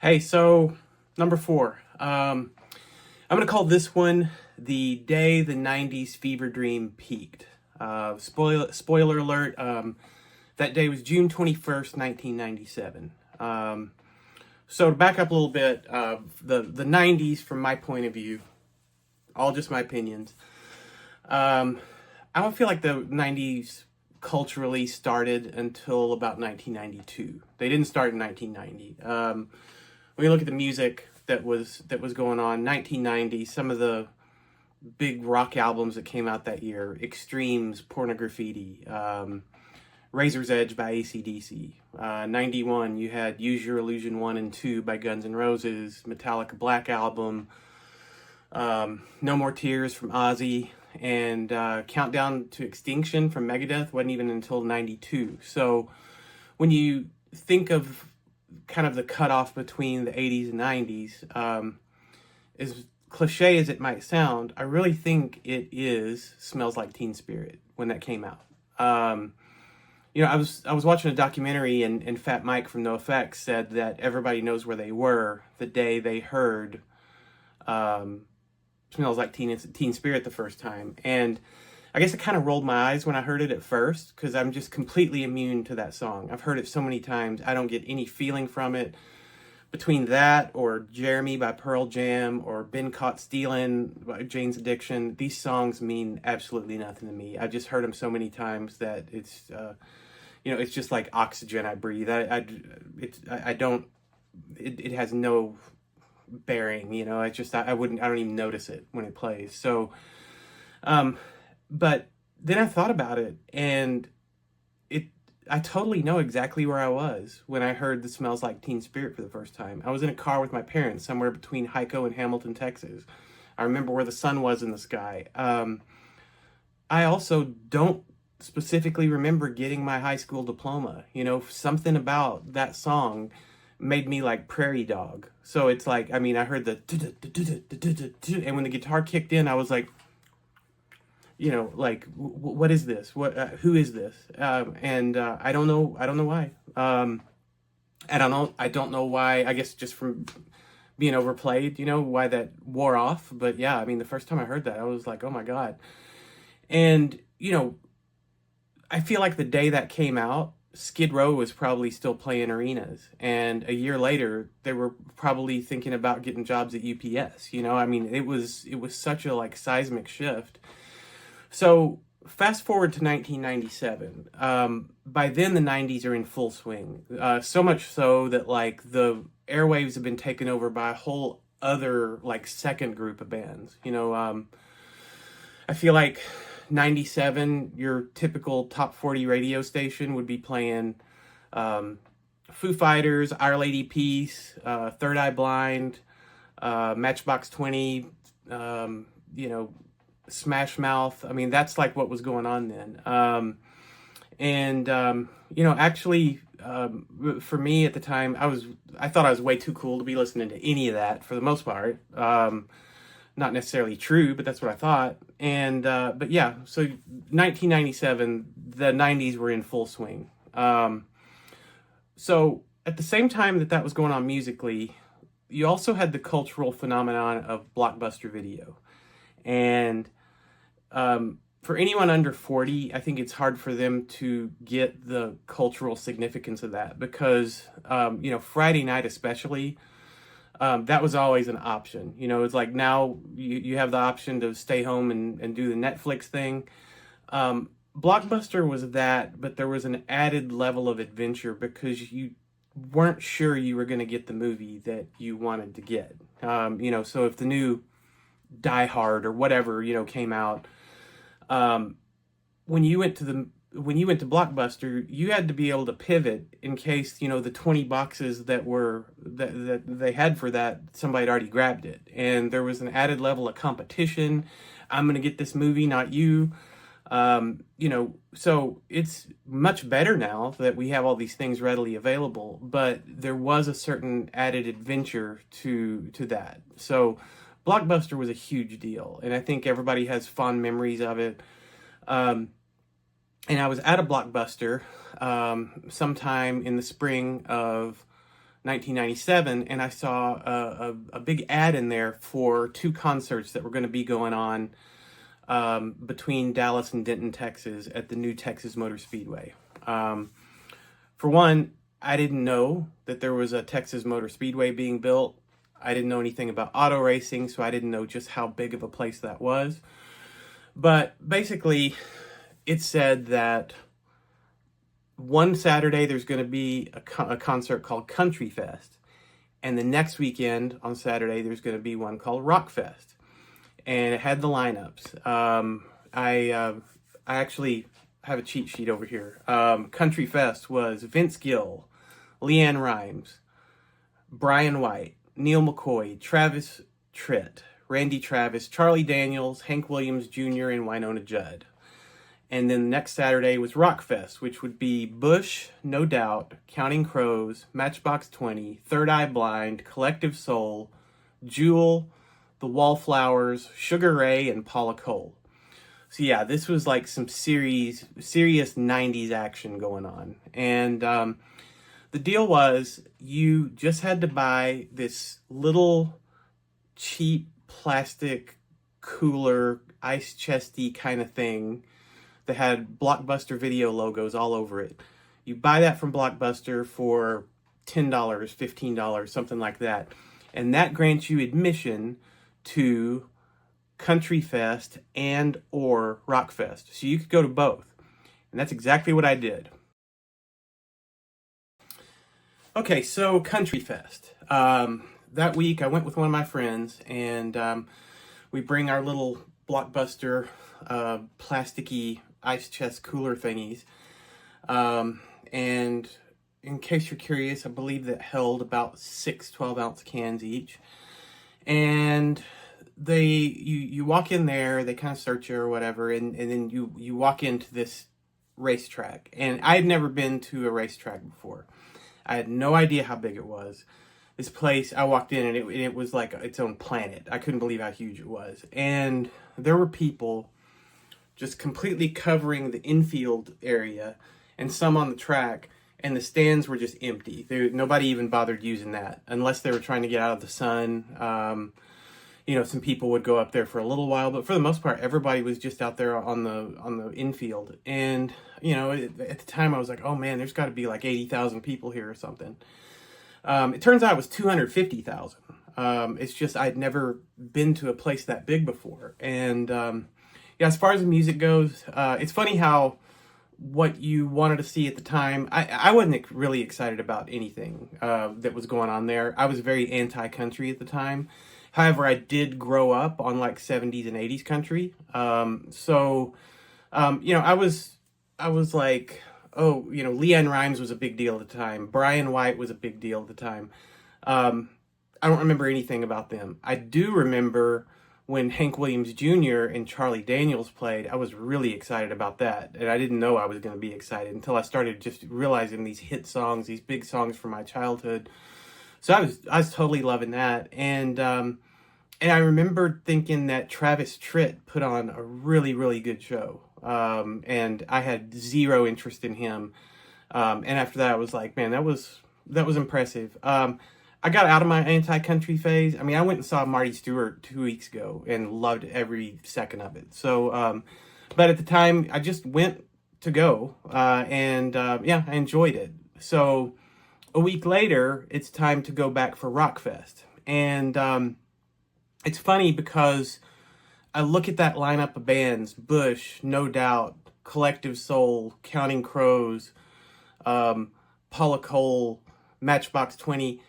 Hey, so number four. I'm going to call this one the day the 90s fever dream peaked. Spoiler alert, that day was June 21st, 1997. So to back up a little bit, the 90s, from my point of view, all just my opinions, I don't feel like the 90s culturally started until about 1992. They didn't start in 1990. When you look at the music that was going on, 1990, some of the big rock albums that came out that year: Extremes, Pornograffiti, Razor's Edge by AC/DC. 91, you had Use Your Illusion 1 and 2 by Guns N' Roses, Metallica Black Album, No More Tears from Ozzy, and Countdown to Extinction from Megadeth wasn't even until 92. So when you think of kind of the cutoff between the 80s and 90s, as cliche as it might sound, I really think it is Smells Like Teen Spirit when that came out. I was watching a documentary, and Fat Mike from NoFX said that everybody knows where they were the day they heard Smells Like Teen Spirit the first time. And I guess I kind of rolled my eyes when I heard it at first, because I'm just completely immune to that song. I've heard it so many times, I don't get any feeling from it. Between that or Jeremy by Pearl Jam or Been Caught Stealing by Jane's Addiction, these songs mean absolutely nothing to me. I've just heard them so many times that it's just like oxygen I breathe. I don't. It has no bearing. I don't even notice it when it plays. So, but then I thought about it, and I totally know exactly where I was when I heard the Smells Like Teen Spirit for the first time. I was in a car with my parents somewhere between Hico and Hamilton, Texas. I remember where the sun was in the sky. I also don't specifically remember getting my high school diploma. Something about that song made me like Prairie Dog. So it's like, I heard the and when the guitar kicked in, I was like, what is this? Who is this? And I don't know why. I don't know why. I guess just from being overplayed, why that wore off. But yeah, the first time I heard that, I was like, oh my God. And, I feel like the day that came out, Skid Row was probably still playing arenas. And a year later, they were probably thinking about getting jobs at UPS. It was such a like seismic shift. So fast forward to 1997. By then, the 90s are in full swing. So much so that like the airwaves have been taken over by a whole other like second group of bands. I feel like 97, your typical top 40 radio station would be playing Foo Fighters, Our Lady Peace, Third Eye Blind, Matchbox 20, Smash Mouth. That's like what was going on then. Actually, for me at the time, I thought I was way too cool to be listening to any of that for the most part. Not necessarily true, but that's what I thought. And, but yeah, so 1997, the 90s were in full swing. So at the same time that was going on musically, you also had the cultural phenomenon of Blockbuster Video. And for anyone under 40, I think it's hard for them to get the cultural significance of that, because, Friday night especially, that was always an option. It's like now you have the option to stay home and do the Netflix thing. Blockbuster was that, but there was an added level of adventure because you weren't sure you were going to get the movie that you wanted to get. So if the new Die Hard or whatever, came out, when you went to Blockbuster, you had to be able to pivot in case, the 20 boxes that they had for that, somebody had already grabbed it. And there was an added level of competition. I'm going to get this movie, not you. So it's much better now that we have all these things readily available, but there was a certain added adventure to that. So Blockbuster was a huge deal, and I think everybody has fond memories of it. And I was at a Blockbuster sometime in the spring of 1997, and I saw a big ad in there for 2 concerts that were going to be going on between Dallas and Denton, Texas, at the new Texas Motor Speedway. For one, I didn't know that there was a Texas Motor Speedway being built. I didn't know anything about auto racing, so I didn't know just how big of a place that was. But basically, it said that one Saturday there's going to be a concert called Countryfest, and the next weekend on Saturday there's going to be one called Rockfest, and it had the lineups. I actually have a cheat sheet over here. Countryfest was Vince Gill, Leanne Rimes, Brian White, Neil McCoy, Travis Tritt, Randy Travis, Charlie Daniels, Hank Williams Jr., and Winona Judd. And then next Saturday was Rockfest, which would be Bush, No Doubt, Counting Crows, Matchbox 20, Third Eye Blind, Collective Soul, Jewel, The Wallflowers, Sugar Ray, and Paula Cole. So yeah, this was like some serious 90s action going on. And the deal was you just had to buy this little cheap plastic cooler, ice chesty kind of thing that had Blockbuster Video logos all over it. You buy that from Blockbuster for $10, $15, something like that. And that grants you admission to Countryfest and or Rockfest. So you could go to both. And that's exactly what I did. Okay, so Countryfest. That week I went with one of my friends, and we bring our little Blockbuster plasticky ice chest cooler thingies. And in case you're curious, I believe that held about 6 12-ounce cans each. And you walk in there, they kind of search you or whatever, and then you walk into this racetrack. And I had never been to a racetrack before. I had no idea how big it was. This place, I walked in and it was like its own planet. I couldn't believe how huge it was. And there were people just completely covering the infield area and some on the track, and the stands were just empty. Nobody even bothered using that unless they were trying to get out of the sun. Some people would go up there for a little while, but for the most part, everybody was just out there on the infield. And at the time, I was like, oh man, there's got to be like 80,000 people here or something. It turns out it was 250,000. It's just I'd never been to a place that big before. And as far as the music goes, it's funny how what you wanted to see at the time, I wasn't really excited about anything that was going on there. I was very anti-country at the time. However, I did grow up on like 70s and 80s country. I was like, oh, Leanne Rimes was a big deal at the time. Brian White was a big deal at the time. I don't remember anything about them. I do remember when Hank Williams Jr. and Charlie Daniels played. I was really excited about that. And I didn't know I was going to be excited until I started just realizing these hit songs, these big songs from my childhood. So I was totally loving that. And I remember thinking that Travis Tritt put on a really, really good show. And I had zero interest in him. And after that, I was like, man, that was impressive. I got out of my anti-country phase. I mean, I went and saw Marty Stewart 2 weeks ago and loved every second of it. So, but at the time, I just went to go, and I enjoyed it. So a week later, it's time to go back for Rockfest. And it's funny because I look at that lineup of bands: Bush, No Doubt, Collective Soul, Counting Crows, Paula Cole, Matchbox 20.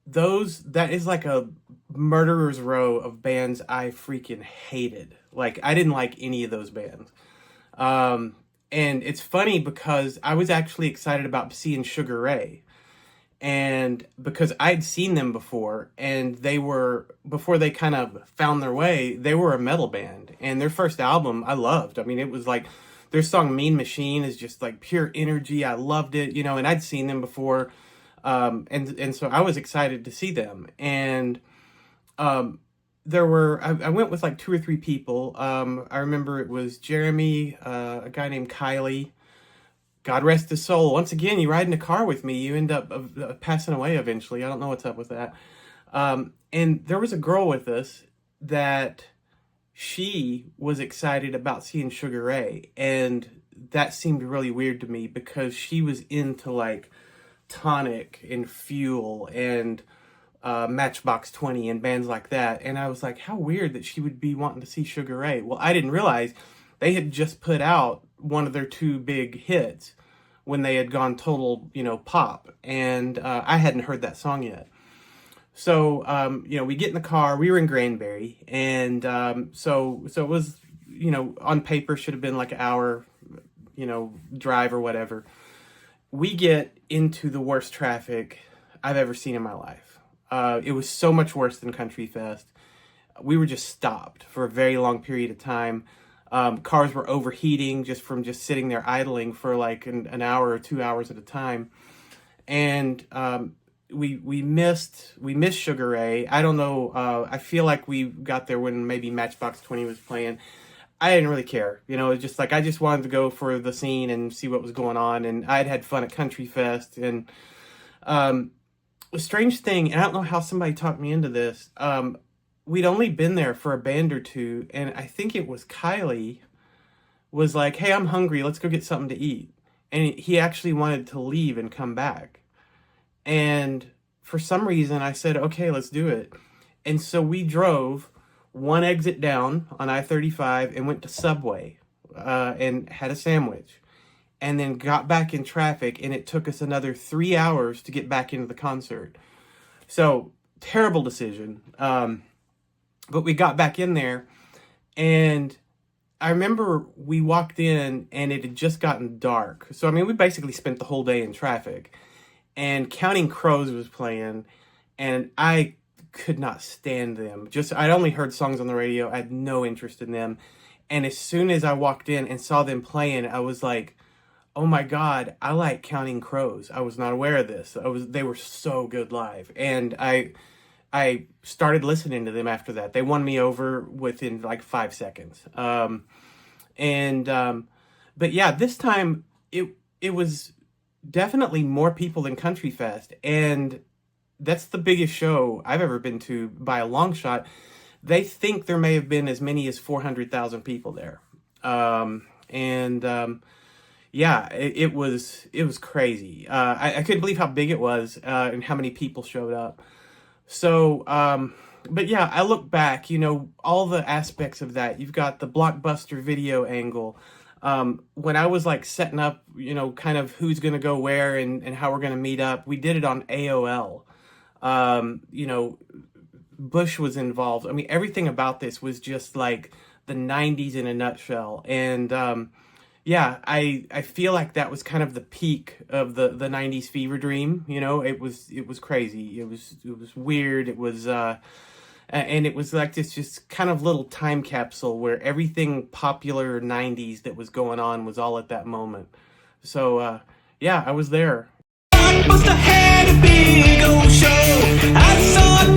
That is like a murderer's row of bands I freaking hated. Like, I didn't like any of those bands. And it's funny because I was actually excited about seeing Sugar Ray. And because I'd seen them before, and before they kind of found their way, they were a metal band. And their first album, I loved. I mean, it was like, their song Mean Machine is just like pure energy. I loved it, and I'd seen them before. And so I was excited to see them. And I went with like 2 or 3 people. I remember it was Jeremy, a guy named Kylie, God rest his soul. Once again, you ride in a car with me, you end up passing away eventually. I don't know what's up with that. And there was a girl with us that she was excited about seeing Sugar Ray, and that seemed really weird to me because she was into like Tonic and Fuel and Matchbox 20 and bands like that. And I was like, how weird that she would be wanting to see Sugar Ray. Well, I didn't realize they had just put out one of their two big hits when they had gone total, pop. And I hadn't heard that song yet. So, we get in the car. We were in Granbury. And so it was, on paper should have been like an hour, drive or whatever. We get into the worst traffic I've ever seen in my life. It was so much worse than Countryfest. We were just stopped for a very long period of time. Cars were overheating just from sitting there idling for like an hour or 2 hours at a time. And we missed Sugar Ray. I don't know. I feel like we got there when maybe Matchbox 20 was playing. I didn't really care. It's just like I just wanted to go for the scene and see what was going on. And I'd had fun at Countryfest. And a strange thing, and I don't know how somebody talked me into this, we'd only been there for a band or two, and I think it was Kylie was like, hey, I'm hungry, let's go get something to eat. And he actually wanted to leave and come back. And for some reason, I said, okay, let's do it. And so we drove one exit down on I-35 and went to Subway and had a sandwich. And then got back in traffic, and it took us another 3 hours to get back into the concert. So, terrible decision. But we got back in there, and I remember we walked in, and it had just gotten dark. So, we basically spent the whole day in traffic. And Counting Crows was playing, and I could not stand them. I'd only heard songs on the radio. I had no interest in them. And as soon as I walked in and saw them playing, I was like, oh my God, I like Counting Crows. I was not aware of this. They were so good live. And I started listening to them after that. They won me over within like 5 seconds. But yeah, this time it was definitely more people than Countryfest. And that's the biggest show I've ever been to by a long shot. They think there may have been as many as 400,000 people there. Yeah, it was crazy. I couldn't believe how big it was and how many people showed up. So, but yeah, I look back, all the aspects of that. You've got the Blockbuster video angle. When I was like setting up, kind of who's going to go where and how we're going to meet up, we did it on AOL. Bush was involved. Everything about this was just like the 90s in a nutshell. And, yeah, I feel like that was kind of the peak of the 90s fever dream. It was crazy. It was weird. It was, and it was like this just kind of little time capsule where everything popular 90s that was going on was all at that moment. So, yeah, I was there. I must have had a big old show. I saw